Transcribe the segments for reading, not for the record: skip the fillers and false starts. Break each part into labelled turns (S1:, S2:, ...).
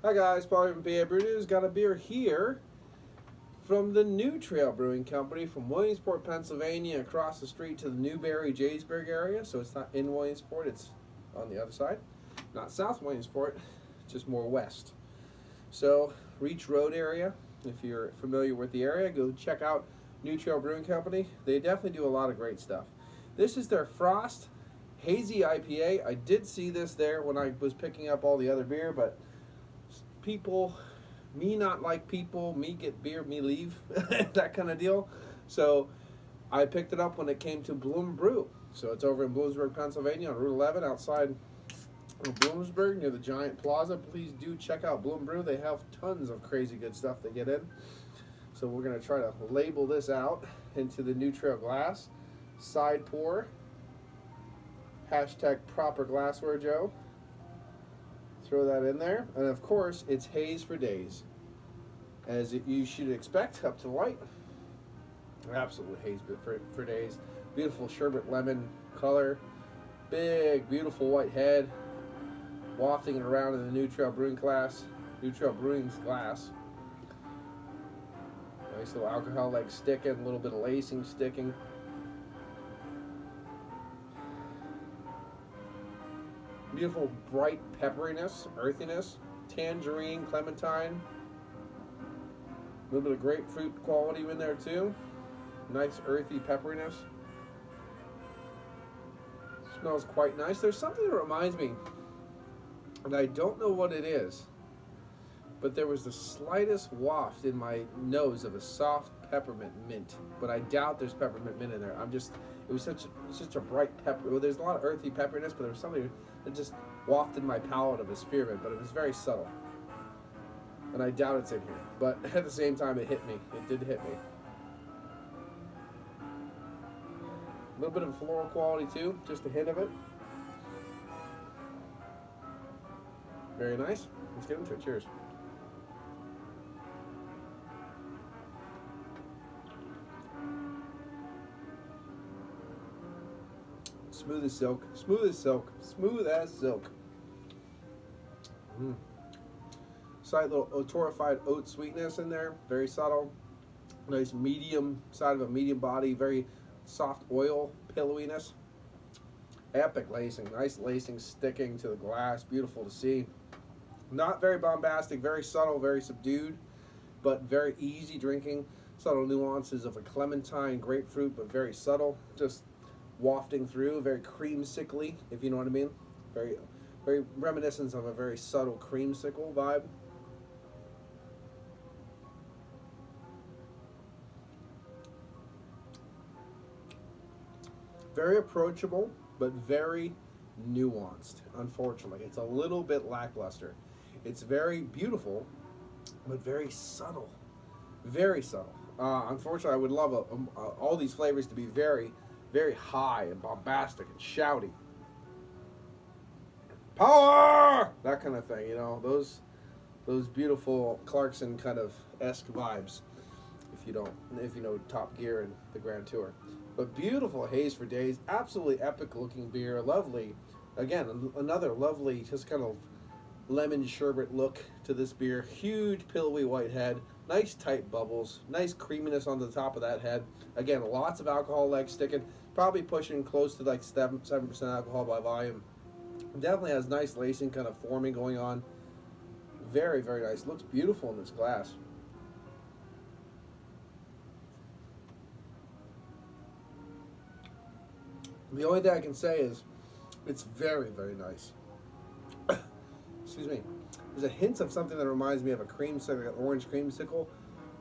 S1: Hi guys, Paul from PABrewNews. Got a beer here from the New Trail Brewing Company from Williamsport, Pennsylvania, across the street to the Newberry-Jaysburg area. So it's not in Williamsport, it's on the other side. Not South Williamsport, just more west. So, Reach Road area. If you're familiar with the area, go check out New Trail Brewing Company. They definitely do a lot of great stuff. This is their Frost Hazy IPA. I did see this there when I was picking up all the other beer, but people, me not like people, me get beer, me leave, that kind of deal. So I picked it up when it came to Bloom Brew. So it's over in Bloomsburg, Pennsylvania on Route 11 outside of Bloomsburg near the Giant Plaza. Please do check out Bloom Brew. They have tons of crazy good stuff they get in. So we're going to try to label this out into the New Trail glass. Side pour. Hashtag proper glassware, Joe. Throw that in there. And of course, it's haze for days. As you should expect, up to light. Absolute haze for days. Beautiful sherbet lemon color. Big, beautiful white head. Wafting it around in the New Trail Brewing glass. New Trail Brewing's glass. Nice little alcohol like sticking, a little bit of lacing sticking. Beautiful bright pepperiness, earthiness, tangerine, clementine, a little bit of grapefruit quality in there too. Nice earthy pepperiness. Smells quite nice. There's something that reminds me, and I don't know what it is, but there was the slightest waft in my nose of a soft peppermint mint, but I doubt there's peppermint mint in there. It was such a bright pepper. Well, there's a lot of earthy pepperiness, but there was something that just wafted my palate of a spearmint, but it was very subtle. And I doubt it's in here, but at the same time, it hit me. It did hit me. A little bit of floral quality too, just a hint of it. Very nice. Let's get into it. Cheers. Smooth as silk, smooth as silk, smooth as silk. Slight little torrefied oat sweetness in there, very subtle. Nice medium side of a medium body, very soft oil pillowiness. Epic lacing, nice lacing sticking to the glass, beautiful to see. Not very bombastic, very subtle, very subdued, but very easy drinking. Subtle nuances of a clementine, grapefruit, but very subtle. Just wafting through, very creamsicle-y, if you know what I mean. Very, very reminiscent of a very subtle creamsicle vibe. Very approachable, but very nuanced. Unfortunately, it's a little bit lackluster. It's very beautiful, but very subtle. Very subtle. Unfortunately, I would love all these flavors to be very, very high and bombastic and shouty. Power! That kind of thing, you know, those beautiful Clarkson kind of esque vibes. If you know Top Gear and the Grand Tour. But beautiful haze for days, absolutely epic looking beer, lovely. Again, another lovely, just kind of lemon sherbet look to this beer. Huge pillowy white head, nice tight bubbles, nice creaminess on the top of that head. Again, lots of alcohol legs sticking, probably pushing close to like 7% alcohol by volume. Definitely has nice lacing kind of forming going on. Very, very nice. Looks beautiful in this glass. The only thing I can say is it's very, very nice. Excuse me. There's a hint of something that reminds me of a creamsicle, an orange creamsicle,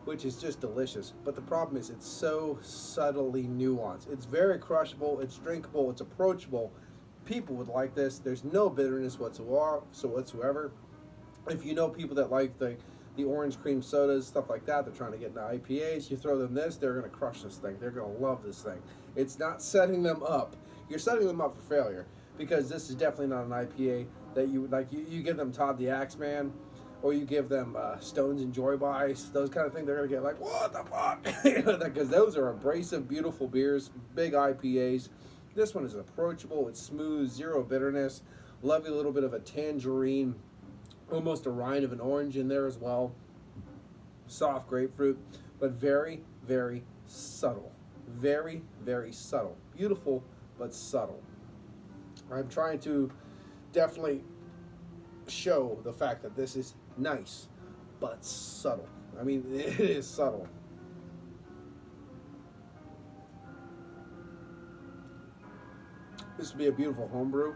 S1: which is just delicious. But the problem is it's so subtly nuanced. It's very crushable, it's drinkable, it's approachable. People would like this. There's no bitterness whatsoever. If you know people that like the orange cream sodas, stuff like that, they're trying to get into IPAs, you throw them this, they're going to crush this thing. They're going to love this thing. It's not setting them up. You're setting them up for failure, because this is definitely not an IPA that you would like. You give them Todd the Axeman, or you give them Stones and Joy Bice, those kind of things, they're going to get like, what the fuck? Because those are abrasive, beautiful beers, big IPAs. This one is approachable, it's smooth, zero bitterness, lovely little bit of a tangerine almost a rind of an orange in there as well. Soft grapefruit, but very, very subtle. Very, very subtle. Beautiful, but subtle. I'm trying to definitely show the fact that this is nice, but subtle. I mean, it is subtle. This would be a beautiful homebrew.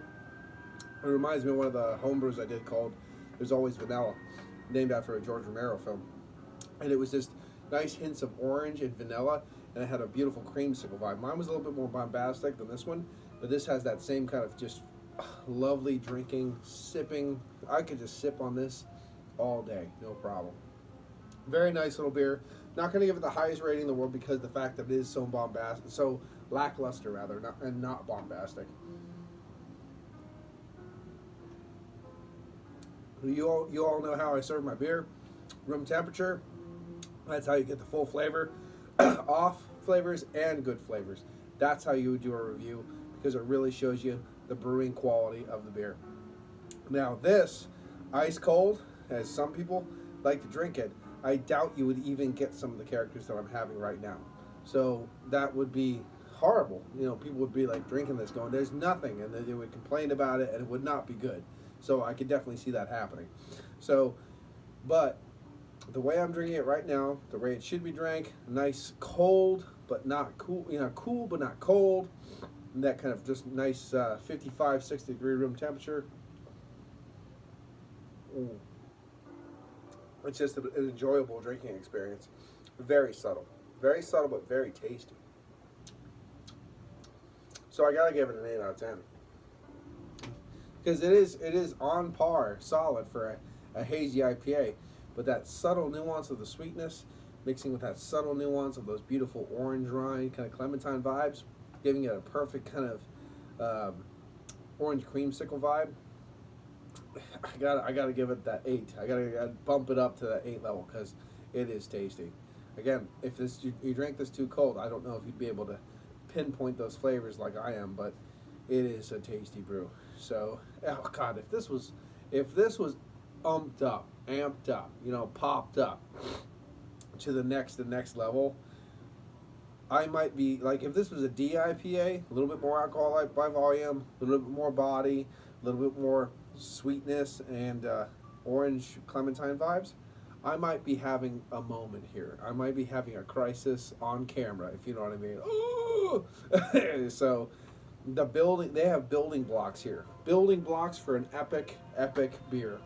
S1: It reminds me of one of the homebrews I did called There's Always Vanilla, named after a George Romero film. And it was just nice hints of orange and vanilla, and it had a beautiful creamsicle vibe. Mine was a little bit more bombastic than this one, but this has that same kind of just lovely drinking, sipping. I could just sip on this all day, no problem. Very nice little beer. Not going to give it the highest rating in the world because the fact that it is so bombastic, so lackluster rather, and not bombastic. You all know how I serve my beer. Room temperature. That's how you get the full flavor. Off flavors and good flavors. That's how you would do a review, because it really shows you the brewing quality of the beer. Now this, ice cold, as some people like to drink it, I doubt you would even get some of the characters that I'm having right now. So that would be horrible. You know, people would be like drinking this going, there's nothing, and then they would complain about it, and it would not be good. So I could definitely see that happening. So, but the way I'm drinking it right now, the way it should be drank, nice cold, but not cool, you know, cool but not cold, and that kind of just nice 55, 60 degree room temperature. It's just an enjoyable drinking experience. Very subtle, but very tasty. So I gotta give it an 8 out of 10. Because it is on par, solid for a hazy IPA, but that subtle nuance of the sweetness, mixing with that subtle nuance of those beautiful orange rind, kind of clementine vibes, giving it a perfect kind of orange creamsicle vibe. I gotta give it that 8. I gotta bump it up to that 8 level because it is tasty. Again, if you drank this too cold, I don't know if you'd be able to pinpoint those flavors like I am, but it is a tasty brew. So, oh God, if this was amped up, you know, popped up to the next level, I might be like, if this was a DIPA, a little bit more alcohol by volume, a little bit more body, a little bit more sweetness and orange clementine vibes, I might be having a moment here. I might be having a crisis on camera, if you know what I mean. Ooh! So they have building blocks here. Building blocks for an epic beer.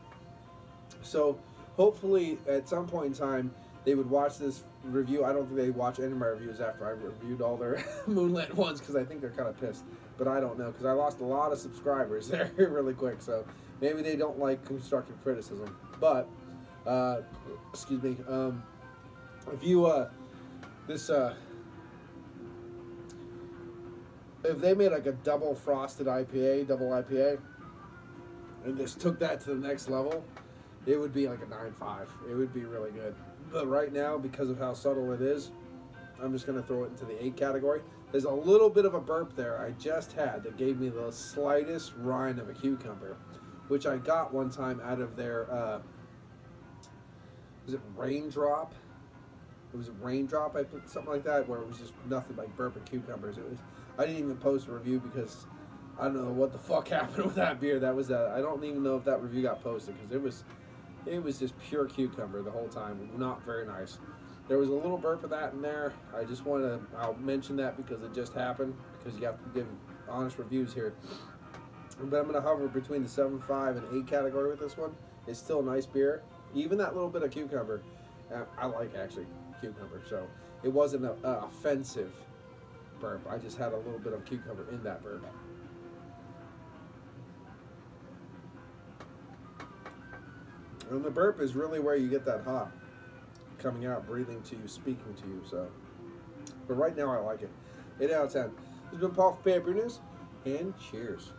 S1: So hopefully at some point in time they would watch this review. I don't think they watch any of my reviews after I reviewed all their Moonlit ones, because I think they're kind of pissed. But I don't know, because I lost a lot of subscribers there really quick. So maybe they don't like constructive criticism. But excuse me. If you if they made like a double frosted IPA, and just took that to the next level, it would be like a 9.5. It would be really good. But right now, because of how subtle it is, I'm just going to throw it into the 8 category. There's a little bit of a burp there I just had that gave me the slightest rind of a cucumber, which I got one time out of their, was it Raindrop? It was a Raindrop, I put something like that, where it was just nothing like burping cucumbers. I didn't even post a review because I don't know what the fuck happened with that beer. That was I don't even know if that review got posted, because it was just pure cucumber the whole time. Not very nice. There was a little burp of that in there. I'll mention that because it just happened, because you have to give honest reviews here. But I'm going to hover between the 7.5 and 8 category with this one. It's still a nice beer. Even that little bit of cucumber, I like actually cucumber, so it wasn't an offensive burp. I just had a little bit of cucumber in that burp. And the burp is really where you get that hop coming out, breathing to you, speaking to you. So, but right now I like it. 8 out of 10. This has been Paul from PABrewNews, and cheers.